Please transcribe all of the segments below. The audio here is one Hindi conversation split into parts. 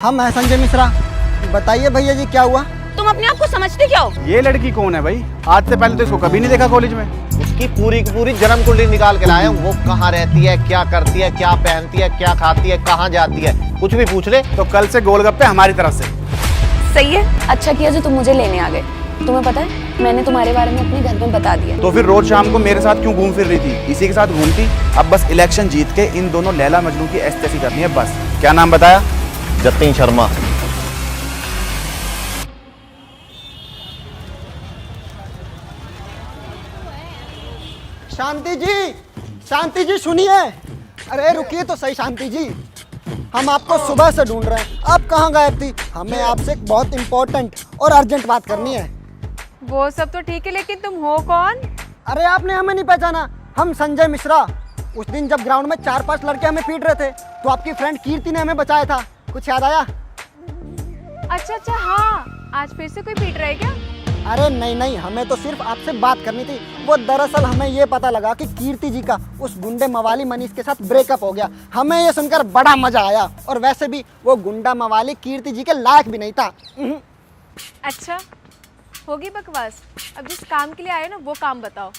हम हैं संजय मिश्रा। बताइए भैया जी क्या हुआ? तुम अपने आप को समझते क्या हो? ये लड़की कौन है भाई? आज से पहले तो इसको कभी नहीं देखा कॉलेज में। उसकी पूरी की पूरी जन्म कुंडली निकाल के लाए हैं। वो कहाँ रहती है, क्या करती है, क्या पहनती है, क्या खाती है, कहाँ जाती है, कुछ भी पूछ ले। तो कल से गोलगप्पे हमारी तरफ से। सही है, अच्छा किया जो तुम मुझे लेने आ गए। तुम्हें पता है मैंने तुम्हारे बारे में अपने घर में बता दिया। तो फिर रोज शाम को मेरे साथ क्यों घूम फिर रही थी? इसी के साथ घूमती। अब बस इलेक्शन जीत के इन दोनों लैला मजनू की एस्तेसी करनी है बस। क्या नाम बताया? जतिन शर्मा। शांति जी सुनिए। अरे रुकिए तो सही शांति जी, हम आपको सुबह से ढूंढ रहे हैं, आप कहाँ गायब थी? हमें आपसे एक बहुत इम्पोर्टेंट और अर्जेंट बात करनी है। वो सब तो ठीक है, लेकिन तुम हो कौन? अरे आपने हमें नहीं पहचाना? हम संजय मिश्रा। उस दिन जब ग्राउंड में 4-5 लड़के हमें पीट रहे थे तो आपकी फ्रेंड कीर्ति ने हमें बचाया था। कुछ याद आया? अच्छा हाँ, आज फिर से कोई पीट रहा है क्या? अरे नहीं, हमें तो सिर्फ आपसे बात करनी थी। वो दरअसल हमें ये पता लगा कि कीर्ति जी का उस गुंडे मवाली मनीष के साथ ब्रेकअप हो गया। हमें ये सुनकर बड़ा मजा आया, और वैसे भी वो गुंडा मवाली कीर्ति जी के लायक भी नहीं था। अच्छा, होगी बकवास। अब जिस काम के लिए आए हो ना, वो काम बताओ।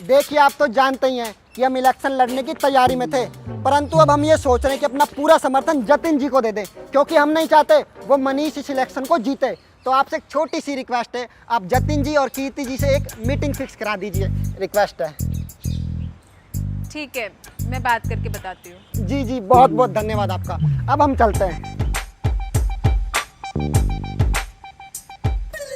देखिए, आप तो जानते ही हैं कि हम इलेक्शन लड़ने की तैयारी में थे, परंतु अब हम ये सोच रहे हैं कि अपना पूरा समर्थन जतिन जी को दे दें, क्योंकि हम नहीं चाहते वो मनीष इस इलेक्शन को जीते। तो आपसे एक छोटी सी रिक्वेस्ट है, आप जतिन जी और कीर्ति जी से एक मीटिंग फिक्स करा दीजिए। रिक्वेस्ट है। ठीक है, मैं बात करके बताती हूँ। जी, बहुत बहुत धन्यवाद आपका। अब हम चलते हैं।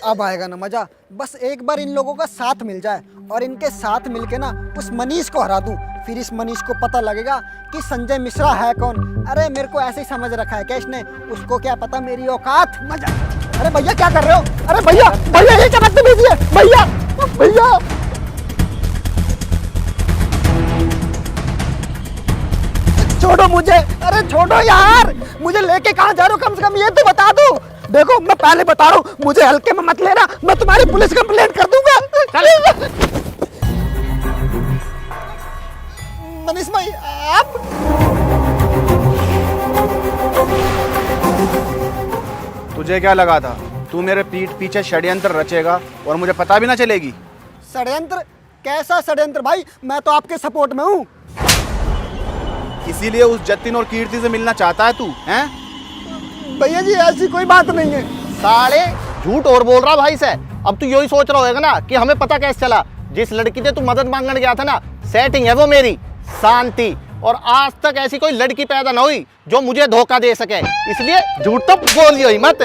अब आएगा ना मजा। बस एक बार इन लोगों का साथ मिल जाए और इनके साथ मिलके ना उस मनीष को हरा दूं। फिर इस मनीष को पता लगेगा कि संजय मिश्रा है कौन। अरे मेरे को ऐसे ही समझ रखा है क्या इसने? उसको क्या पता मेरी औकात। मजा। अरे भैया क्या कर रहे हो? अरे भैया ये क्या बदतमीजी है? भैया छोड़ो मुझे। अरे छोड़ो यार, मुझे लेके कहाँ जा रहे हो? कम से कम ये तो बता दो। देखो, मैं पहले बता रहा हूँ, मुझे हल्के में मत लेना, मैं तुम्हारी पुलिस कंप्लेंट कर दूंगा। मनीष भाई आप? तुझे क्या लगा था तू मेरे पीठ पीछे षड्यंत्र रचेगा और मुझे पता भी ना चलेगी? षड्यंत्र? कैसा षड्यंत्र भाई? मैं तो आपके सपोर्ट में हूँ। इसीलिए उस जतिन और कीर्ति से मिलना चाहता है तू, हैं? भैया जी ऐसी कोई बात नहीं है। साले झूठ और बोल रहा भाई से। अब तू यही सोच रहा होगा ना कि हमें पता कैसे चला? जिस लड़की से तू मदद मांगने गया था ना, सेटिंग है वो मेरी, शांति। और आज तक ऐसी कोई लड़की पैदा ना हुई जो मुझे धोखा दे सके, इसलिए झूठ तो बोलियो ही मत।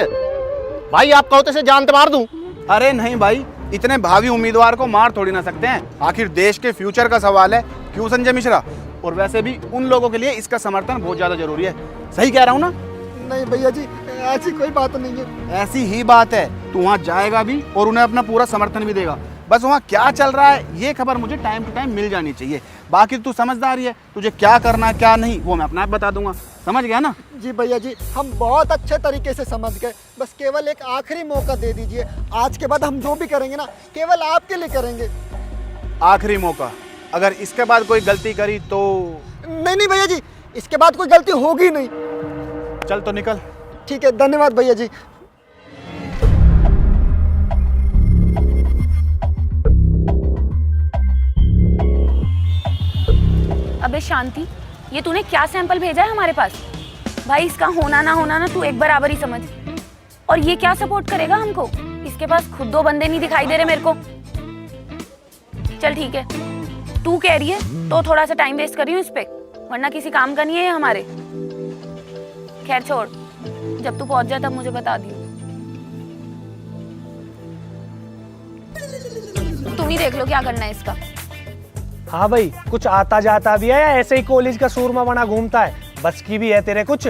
भाई आप कहो तो इसे जान मार दूं। अरे नहीं भाई, इतने भावी उम्मीदवार को मार थोड़ी ना सकते हैं। आखिर देश के फ्यूचर का सवाल है, क्यों संजय मिश्रा? और वैसे भी उन लोगों के लिए इसका समर्थन बहुत ज्यादा जरूरी है। सही कह रहा हूँ ना? नहीं भैया जी, ऐसी कोई बात नहीं है। ऐसी ही बात है। तू वहाँ जाएगा भी और उन्हें अपना पूरा समर्थन भी देगा। बस वहाँ क्या चल रहा है ये खबर मुझे टाइम टू टाइम मिल जानी चाहिए। बाकी तू समझदार ही है, तुझे क्या करना है क्या नहीं वो मैं अपना आप बता दूंगा। समझ गया ना? जी भैया जी, हम बहुत अच्छे तरीके से समझ गए। बस केवल एक आखिरी मौका दे दीजिए। आज के बाद हम जो भी करेंगे ना, केवल आपके लिए करेंगे। आखिरी मौका? अगर इसके बाद कोई गलती करी तो? नहीं भैया जी, इसके बाद कोई गलती होगी नहीं। चल तो निकल। ठीक है, धन्यवाद भैया जी। अबे शांति, ये तूने क्या सैंपल भेजा है हमारे पास? भाई इसका होना ना तू एक बराबर ही समझ। और ये क्या सपोर्ट करेगा हमको? इसके पास खुद 2 बंदे नहीं दिखाई दे रहे मेरे को। चल ठीक है, तू कह रही है तो थोड़ा सा टाइम वेस्ट कर रही हूँ इस पे, वरना किसी काम का नहीं है ये हमारे। खैर छोड़, जब तू पहुंच जाए तब मुझे बता दियो। तुम ही देख लो क्या करना है इसका। हाँ भाई, कुछ आता जाता भी है या ऐसे ही कॉलेज का सूरमा बना घूमता है? बस की भी है तेरे कुछ?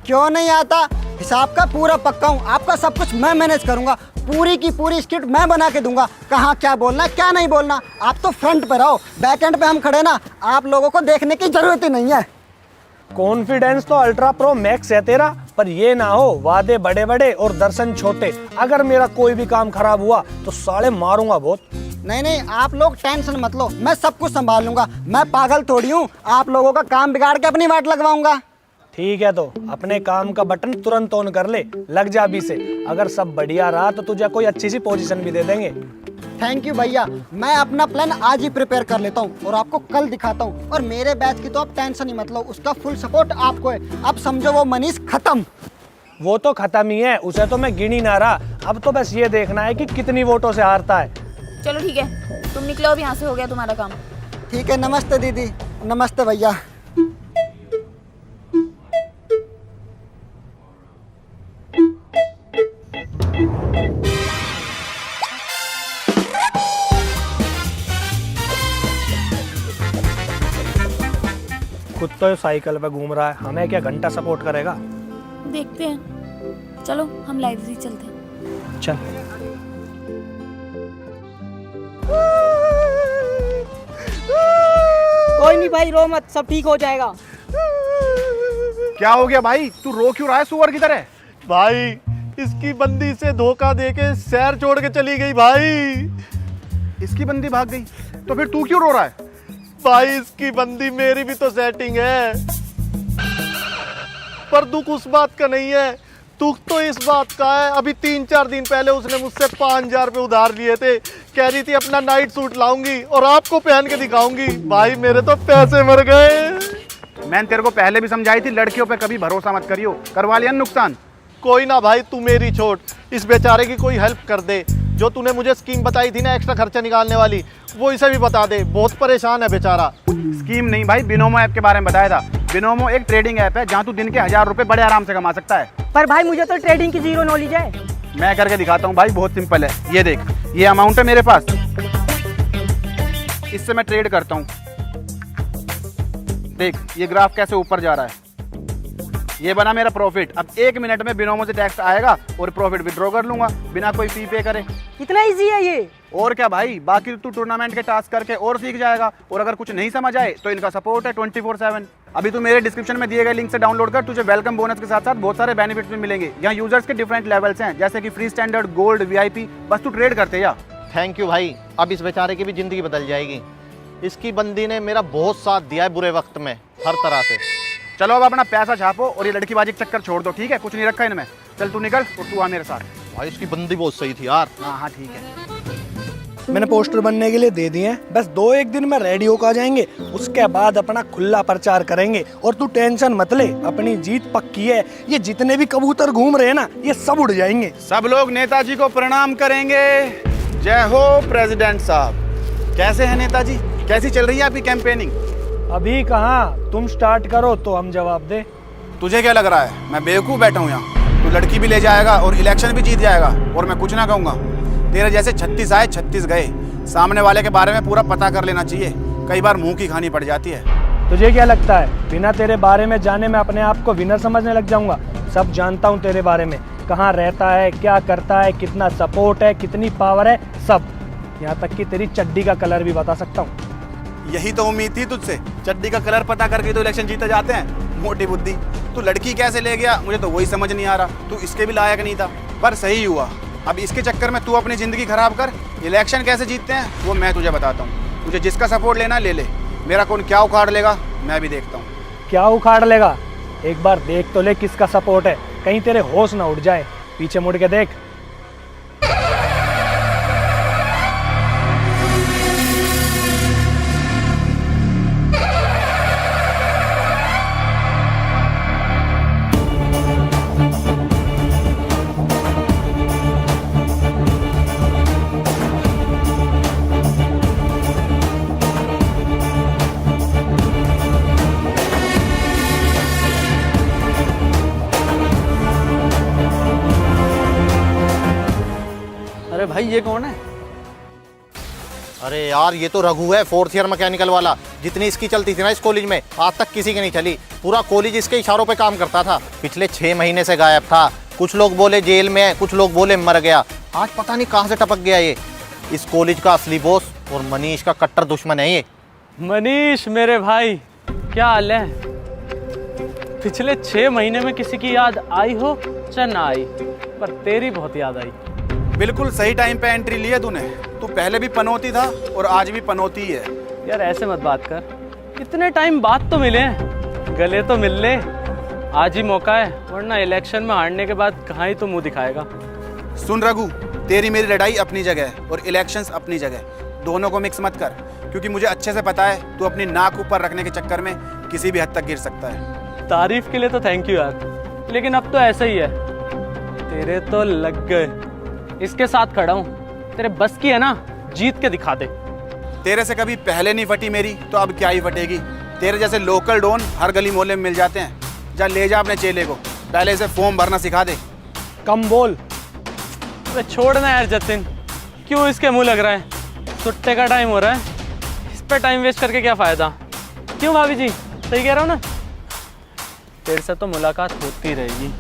क्यों नहीं आता? हिसाब का पूरा पक्का हूँ। आपका सब कुछ मैं मैनेज करूंगा। पूरी की पूरी स्क्रिप्ट मैं बना के दूंगा। कहाँ क्या बोलना है क्या नहीं बोलना। आप तो फ्रंट पे रहो, बैक एंड पे हम खड़े ना। आप लोगों को देखने की जरूरत ही नहीं है। कॉन्फिडेंस तो अल्ट्रा प्रो मैक्स है तेरा, पर ये ना हो वादे बड़े बड़े और दर्शन छोटे। अगर मेरा कोई भी काम खराब हुआ तो साले मारूंगा बहुत। नहीं, आप लोग टेंशन मत लो, मैं सब कुछ संभाल लूंगा। मैं पागल थोड़ी हूँ आप लोगों का काम बिगाड़ के अपनी वाट लगवाऊंगा। ठीक है, तो अपने काम का बटन तुरंत ऑन कर ले, लग जा अभी से। अगर सब बढ़िया रहा तो तुझे कोई अच्छी सी पोजीशन भी दे देंगे। थैंक यू भैया, मैं अपना प्लान आज ही प्रिपेयर कर लेता हूँ और आपको कल दिखाता हूँ। और मेरे बैच की तो आप टेंशन ही मत लो, उसका फुल सपोर्ट आपको है। अब समझो वो मनीष खत्म। वो तो खत्म ही है, उसे तो मैं गिन ही ना रहा। अब तो बस ये देखना है कि कितनी वोटों से हारता है। चलो ठीक है, तुम निकलो अब यहाँ से, हो गया तुम्हारा काम। ठीक है, नमस्ते दीदी। नमस्ते भैया। खुद तो साइकिल पे घूम रहा है, हमें क्या घंटा सपोर्ट करेगा। देखते हैं, चलो हम लाइब्रेरी चलते हैं। चल। कोई नहीं भाई, रो मत, सब ठीक हो जाएगा। क्या हो गया भाई, तू रो क्यों रहा है सुअर की तरह? भाई इसकी बंदी से धोखा देके शहर छोड़ के चली गई भाई। इसकी बंदी भाग गई तो फिर तू क्यों रो रहा है? भाई इसकी बंदी, मेरी भी तो सेटिंग है, पर दुख उस बात का नहीं है, दुख तो इस बात का है। अभी 3-4 दिन पहले उसने मुझसे 5,000 रुपये उधार लिए थे, कह रही थी अपना नाइट सूट लाऊंगी और आपको पहन के दिखाऊंगी। भाई मेरे तो पैसे मर गए। मैंने तेरे को पहले भी समझाई थी, लड़कियों पे कभी भरोसा मत करियो, करवा लिया नुकसान। कोई ना भाई, तू मेरी छोड़, इस बेचारे की कोई हेल्प कर दे। जो तूने मुझे स्कीम बताई थी ना एक्स्ट्रा खर्चा निकालने वाली, वो इसे भी बता दे, बहुत परेशान है बेचारा। स्कीम नहीं भाई, बिनोमो ऐप के बारे में बताया था। बिनोमो एक ट्रेडिंग ऐप है जहाँ तू दिन के 1,000 रुपए बड़े आराम से कमा सकता है। पर भाई मुझे तो ट्रेडिंग की जीरो नॉलेज है। मैं करके दिखाता हूँ भाई, बहुत सिंपल है। ये देख, ये अमाउंट है मेरे पास, इससे मैं ट्रेड करता हूँ। देख ये ग्राफ कैसे ऊपर जा रहा है, ये बना मेरा प्रॉफिट। अब 1 मिनट में बिनोमो से टैक्स आएगा और प्रॉफिट विड्रॉ कर लूंगा बिना कोई फी पे करे। इतना इजी है ये? और क्या भाई, बाकी तू टूर्नामेंट के टास्क करके और सीख जाएगा। और अगर कुछ नहीं समझ आए तो इनका सपोर्ट है 24/7। अभी तू मेरे डिस्क्रिप्शन में दिए गए लिंक से डाउनलोड कर, तुझे वेलकम बोनस के साथ साथ बहुत सारे बेनिफिट्स भी मिलेंगे। यहाँ यूजर्स के डिफरेंट लेवल्स हैं, जैसे कि फ्री स्टैंडर्ड, गोल्ड, VIP। बस तू ट्रेड करते जा। थैंक यू भाई, अब इस बेचारे की भी जिंदगी बदल जाएगी। इसकी बंदी ने मेरा बहुत साथ दिया है बुरे वक्त में, हर तरह से। चलो अब अपना पैसा छापो और ये लड़कीबाजी के चक्कर छोड़ दो, ठीक है? कुछ नहीं रखा इनमें। चल तू निकल और तू आ मेरे साथ। भाई इसकी बंदी बहुत सही थी यार। हाँ ठीक है। मैंने पोस्टर बनने के लिए दे दिए हैं, बस 2-1 दिन में रेडी होकर आ जाएंगे। उसके बाद अपना खुला प्रचार करेंगे। और तू टेंशन मत ले, अपनी जीत पक्की है। ये जितने भी कबूतर घूम रहे हैं ना, ये सब उड़ जाएंगे। सब लोग नेताजी को प्रणाम करेंगे। जय हो प्रेसिडेंट साहब। कैसे हैं नेताजी, कैसी चल रही है आपकी कैंपेनिंग? अभी कहाँ, तुम स्टार्ट करो तो हम जवाब दे। तुझे क्या लग रहा है मैं बेवकूफ़ बैठा हूँ यहाँ? तू लड़की भी ले जाएगा और इलेक्शन भी जीत जाएगा और मैं कुछ ना कहूँगा। तेरे जैसे 36 आए 36 गए। सामने वाले के बारे में पूरा पता कर लेना चाहिए, कई बार मुंह की खानी पड़ जाती है। तुझे क्या लगता है बिना तेरे बारे में जाने मैं अपने आप को विनर समझने लग जाऊंगा? सब जानता हूँ तेरे बारे में, कहाँ रहता है, क्या करता है, कितना सपोर्ट है, कितनी पावर है, सब। यहाँ तक कि तेरी चड्डी का कलर भी बता सकता हूँ। यही तो उम्मीद थी तुझसे, चड्डी का कलर पता करके तो इलेक्शन जीते जाते हैं। मोटी बुद्धि। तू लड़की कैसे ले गया मुझे तो वही समझ नहीं आ रहा। तू इसके भी लायक नहीं था, पर सही हुआ। अब इसके चक्कर में तू अपनी ज़िंदगी खराब कर। इलेक्शन कैसे जीतते हैं वो मैं तुझे बताता हूँ। तुझे जिसका सपोर्ट लेना ले ले, मेरा कौन क्या उखाड़ लेगा मैं भी देखता हूँ। क्या उखाड़ लेगा? एक बार देख तो ले किसका सपोर्ट है, कहीं तेरे होश ना उड़ जाए। पीछे मुड़ के देख। अरे भाई ये कौन है? अरे यार ये तो रघु है, 4th ईयर मैकेनिकल वाला। जितनी इसकी चलती थी ना इस कॉलेज में, आज तक किसी की नहीं चली। पूरा कॉलेज इसके इशारों पे काम करता था। पिछले 6 महीने से गायब था। कुछ लोग बोले जेल में है, कुछ लोग बोले मर गया। आज पता नहीं कहाँ से टपक गया ये। इस कॉलेज का असली बॉस और मनीष का कट्टर दुश्मन है ये। मनीष मेरे भाई, क्या हाल है? पिछले 6 महीने में किसी की याद आई हो चाहे ना आई, पर तेरी बहुत याद आई। बिल्कुल सही टाइम पे एंट्री ली है तूने। तू पहले भी पनौती था और आज भी पनौती ही है। यार ऐसे मत बात कर, इतने टाइम बाद तो मिले हैं, गले तो मिल ले। आज ही मौका है, वरना इलेक्शन में हारने के बाद कहाँ ही तो मुंह दिखाएगा। सुन रघु, तेरी मेरी लड़ाई अपनी जगह है और इलेक्शंस अपनी जगह, दोनों को मिक्स मत कर, क्योंकि मुझे अच्छे से पता है तू अपनी नाक ऊपर रखने के चक्कर में किसी भी हद तक गिर सकता है। तारीफ के लिए तो थैंक यू यार, लेकिन अब तो ऐसा ही है। तेरे तो लग गए। इसके साथ खड़ा हूँ, तेरे बस की है ना, जीत के दिखा दे। तेरे से कभी पहले नहीं फटी मेरी, तो अब क्या ही फटेगी। तेरे जैसे लोकल डॉन हर गली मोहल्ले में मिल जाते हैं। जा ले जा अपने चेले को, पहले इसे फॉर्म भरना सिखा दे। कम बोल। अबे छोड़ना यार जतिन, क्यों इसके मुंह लग रहा है? सुट्टे का टाइम हो रहा है, इस पे टाइम वेस्ट करके क्या फायदा? क्यों भाभी जी, सही कह रहा हूँ ना? तेरे से तो मुलाकात होती रहेगी।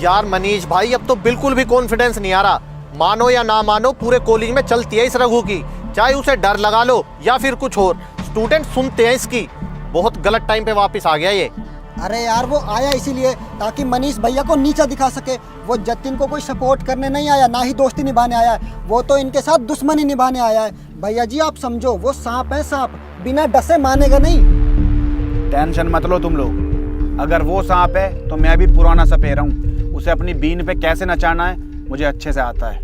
यार मनीष भाई, अब तो बिल्कुल भी कॉन्फिडेंस नहीं आ रहा। मानो या ना मानो, पूरे कॉलेज में चलती है इस रघु की, चाहे उसे डर लगा लो या फिर कुछ और। स्टूडेंट सुनते हैं इसकी। बहुत गलत टाइम पे वापस आ गया ये। अरे यार, वो आया इसीलिए ताकि मनीष भैया को नीचा दिखा सके। वो जतिन को कोई सपोर्ट करने नहीं आया, ना ही दोस्ती निभाने आया है। वो तो इनके साथ दुश्मनी निभाने आया है। भैया जी आप समझो, वो सांप है सांप, बिना डसे मानेगा नहीं। टेंशन मत लो तुम लोग, अगर वो सांप है तो मैं भी पुराना सपेरा हूँ। उसे अपनी बीन पे कैसे नचाना है मुझे अच्छे से आता है।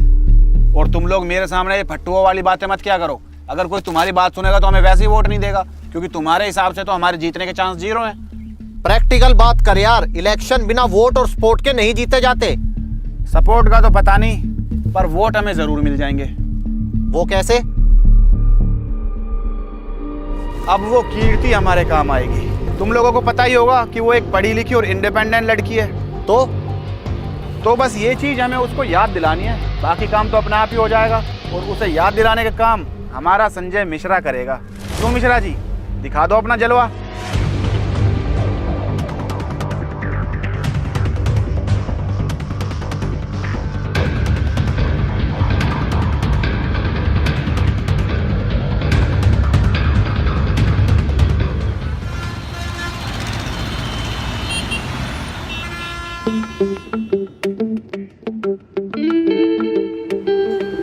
और तुम लोग मेरे सामने ये फट्टुओं वाली बातें मत क्या करो। अगर कोई तुम्हारी बात सुनेगा तो हमें वैसे ही वोट नहीं देगा, क्योंकि तुम्हारे हिसाब से तो हमारे जीतने के चांस 0 हैं। प्रैक्टिकल बात कर यार, इलेक्शन बिना वोट और सपोर्ट के नहीं जीते जाते। सपोर्ट का तो पता नहीं, पर वोट हमें जरूर मिल जाएंगे। वो कैसे? अब वो कीर्ति हमारे काम आएगी। तुम लोगों को पता ही होगा कि वो एक पढ़ी लिखी और इंडिपेंडेंट लड़की है। तो बस ये चीज हमें उसको याद दिलानी है, बाकी काम तो अपने आप ही हो जाएगा। और उसे याद दिलाने का काम हमारा संजय मिश्रा करेगा। क्यों मिश्रा जी, दिखा दो अपना जलवा।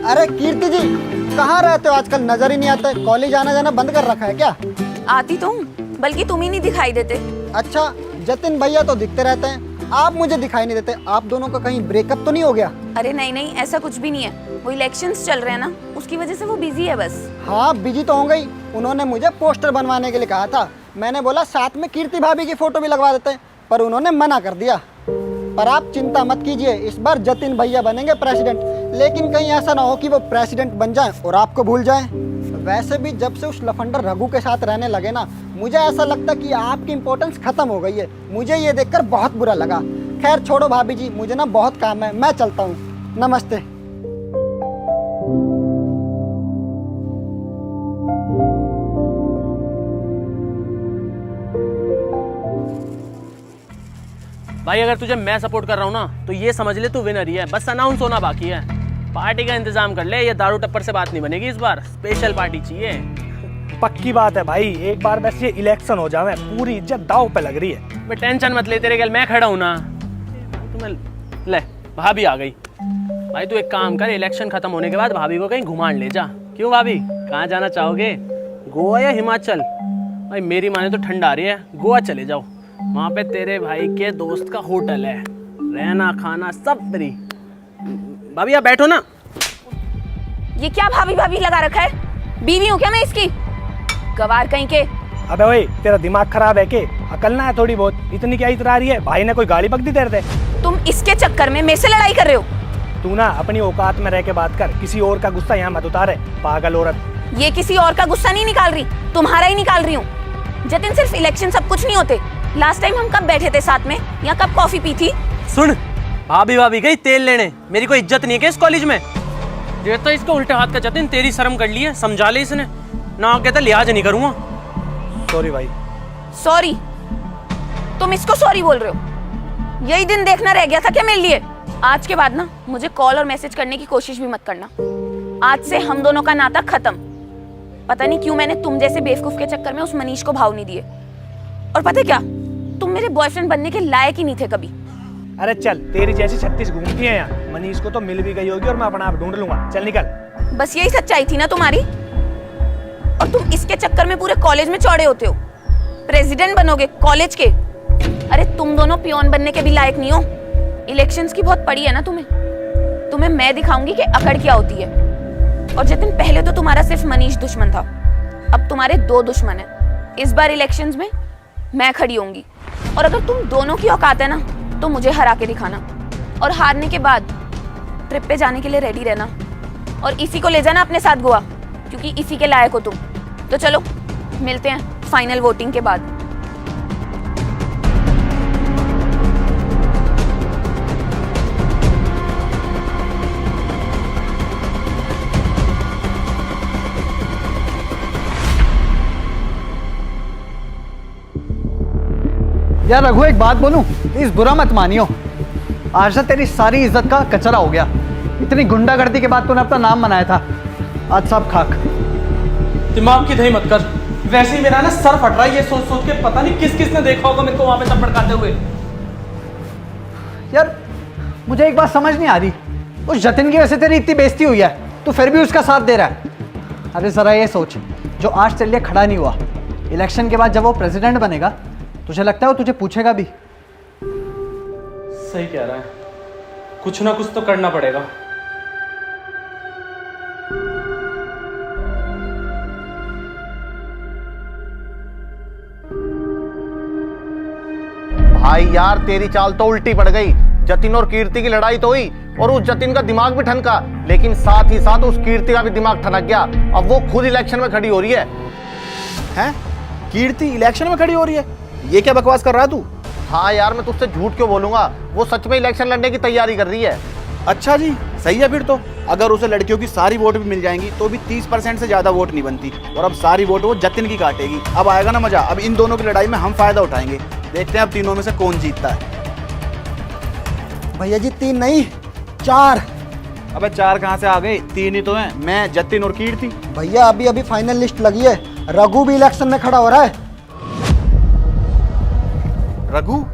अरे कीर्ति जी, कहाँ रहते हो आजकल? नजर ही नहीं आता। कॉलेज आना जाना बंद कर रखा है क्या? आती तो हूँ, बल्कि तुम ही नहीं दिखाई देते। अच्छा, जतिन भैया तो दिखते रहते हैं, आप मुझे दिखाई नहीं देते। आप दोनों का कहीं ब्रेकअप तो नहीं हो गया? अरे नहीं नहीं, ऐसा कुछ भी नहीं है। वो इलेक्शंस चल रहे हैं ना, उसकी वजह से वो बिजी है बस। हाँ बिजी तो हो गई। उन्होंने मुझे पोस्टर बनवाने के लिए कहा था। मैंने बोला साथ में कीर्ति भाभी की फोटो भी लगवा देते हैं, पर उन्होंने मना कर दिया। पर आप चिंता मत कीजिए, इस बार जतिन भैया बनेंगे प्रेसिडेंट। लेकिन कहीं ऐसा ना हो कि वो प्रेसिडेंट बन जाए और आपको भूल जाए। वैसे भी जब से उस लफंडर रघु के साथ रहने लगे ना, मुझे ऐसा लगता कि आपकी इम्पोर्टेंस खत्म हो गई है। मुझे ये देखकर बहुत बुरा लगा। खैर छोड़ो भाभी जी, मुझे ना बहुत काम है, मैं चलता हूँ। नमस्ते। भाई अगर तुझे मैं सपोर्ट कर रहा हूँ ना, तो ये समझ ले तू विनर ही है, बस अनाउंस होना बाकी है। पार्टी का इंतजाम कर ले, ये दारू टप्पर से बात नहीं बनेगी इस बार, स्पेशल पार्टी चाहिए। पक्की बात है भाई, एक बार बस ये इलेक्शन हो जावे, पूरी इज्जत दाव पे लग रही है। मैं टेंशन मत ले, तेरे गल मैं खड़ा हूँ ना। तुम्हें ले, भाभी आ गई। भाई तू एक काम कर, इलेक्शन खत्म होने के बाद भाभी को कहीं घुमान ले जा। क्यों भाभी, कहाँ जाना चाहोगे? गोवा या हिमाचल? भाई मेरी माने तो ठंड आ रही है, गोवा चले जाओ। वहाँ पे तेरे भाई के दोस्त का होटल है, रहना खाना सब फ्री। भाभी आप बैठो ना। ये क्या भाभी भाभी लगा रखा है? बीवी हूँ क्या मैं इसकी? गवार कहीं के। अबे ओए, तेरा दिमाग खराब है के? अकल ना है थोड़ी बहुत? इतनी क्या इतरा रही है? भाई ने कोई गाली बकदी तेरे दे? तुम इसके चक्कर में मेरे से लड़ाई कर रहे हो। तू ना अपनी औकात में रह के बात कर, किसी और का गुस्सा यहाँ मत उतारे, पागल औरत। ये किसी और का गुस्सा नहीं निकाल रही, तुम्हारा ही निकाल रही हूँ। जतिन, सिर्फ इलेक्शन सब कुछ नहीं होते। लास्ट टाइम हम कब बैठे थे साथ में, या कब कॉफी पी थी? सुन, भाभी भाभी गई तेल लेने, मेरी कोई इज्जत नहीं है क्या इस कॉलेज में? ये तो इसको उल्टे हाथ का जतिन, तेरी शर्म कर ली है, समझा ले इसने ना। कहता लिहाज नहीं करूंगा। सॉरी भाई। सॉरी? तुम इसको सॉरी बोल रहे हो? यही दिन देखना रह गया था क्या मेरे लिए? आज के बाद ना मुझे कॉल और मैसेज करने की कोशिश भी मत करना। आज से हम दोनों का नाता खत्म। पता नहीं क्यों मैंने तुम जैसे बेवकूफ के चक्कर में उस मनीष को भाव नहीं दिए। और पता है क्या, तुम मेरे बॉयफ्रेंड बनने के लायक ही नहीं थे कभी। अरे चल, तेरी जैसी 36 घूमती है यहाँ। मनीष को तो मिल भी गई होगी और मैं अपना आप ढूंढ लूंगा। चल निकल। बस यही सच्चाई थी ना तुम्हारी? और तुम इसके चक्कर में पूरे कॉलेज में चौड़े होते हो। प्रेसिडेंट बनोगे कॉलेज के? अरे तुम दोनों पियोन बनने के भी लायक नहीं हो। इलेक्शंस की बहुत पड़ी है ना तुम्हें मैं दिखाऊंगी कि अकड़ क्या होती है। और जतिन, पहले तो तुम्हारा सिर्फ मनीष दुश्मन था, अब तुम्हारे 2 दुश्मन हैं। इस बार इलेक्शंस में मैं खड़ी होंगी, और अगर तुम दोनों की औकात है ना तो मुझे हरा के दिखाना, और हारने के बाद ट्रिप पे जाने के लिए रेडी रहना, और इसी को ले जाना अपने साथ गोवा, क्योंकि इसी के लायक हो तुम। तो चलो मिलते हैं फाइनल वोटिंग के बाद। यार रघु, एक बात बोलूं, प्लीज बुरा मत मानियो। आज ना तेरी सारी इज्जत का कचरा हो गया। इतनी गुंडागर्दी के बाद तूने अपना नाम बनाया था, आज सब खाक। दिमाग की दही मत कर। वैसे ही मेरा ना सर फट रहा है ये सोच सोच के, पता नहीं किस किसने देखा होगा मेरे को वहां पे चप्पड़ खाते हुए। यार मुझे एक बात समझ नहीं आ रही, उस जतिन की वजह से तेरी इतनी बेइज्जती हुई है, तू फिर भी उसका साथ दे रहा है। अरे जरा ये सोच, जो आज तेरे लिए खड़ा नहीं हुआ, इलेक्शन के बाद जब वो प्रेसिडेंट बनेगा, तुझे लगता है वो तुझे पूछेगा भी? सही कह रहा है, कुछ ना कुछ तो करना पड़ेगा। भाई यार, तेरी चाल तो उल्टी पड़ गई। जतिन और कीर्ति की लड़ाई तो हुई, और उस जतिन का दिमाग भी ठनका, लेकिन साथ ही साथ उस कीर्ति का भी दिमाग ठनक गया। अब वो खुद इलेक्शन में खड़ी हो रही है। हैं? कीर्ति इलेक्शन में खड़ी हो रही है? ये क्या बकवास कर रहा है तू? हाँ यार, मैं तुझसे झूठ क्यों बोलूंगा, वो सच में इलेक्शन लड़ने की तैयारी कर रही है। अच्छा जी, सही है फिर तो। अगर उसे लड़कियों की सारी वोट भी मिल जाएंगी तो भी 30% से ज्यादा वोट नहीं बनती, और अब सारी वोट वो जतिन की काटेगी। अब आएगा ना मजा। अब इन दोनों की लड़ाई में हम फायदा उठाएंगे। देखते हैं अब तीनों में से कौन जीतता है। भैया जी 3 नहीं 4। अबे 4 कहाँ से आ गए? 3 ही तो हैं, मैं, जतिन और कीर्ति। भैया अभी अभी फाइनल लिस्ट लगी है, रघु भी इलेक्शन में खड़ा हो रहा है। रघु?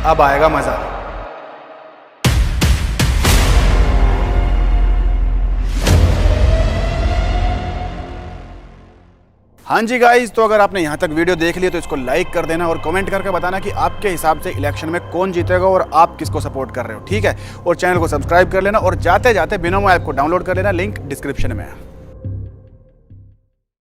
अब आएगा मजा। हाँ जी गाइस, तो अगर आपने यहाँ तक वीडियो देख ली तो इसको लाइक कर देना और कमेंट करके बताना कि आपके हिसाब से इलेक्शन में कौन जीतेगा और आप किसको सपोर्ट कर रहे हो, ठीक है? और चैनल को सब्सक्राइब कर लेना, और जाते जाते बिनोमो ऐप को डाउनलोड कर लेना, लिंक डिस्क्रिप्शन में है।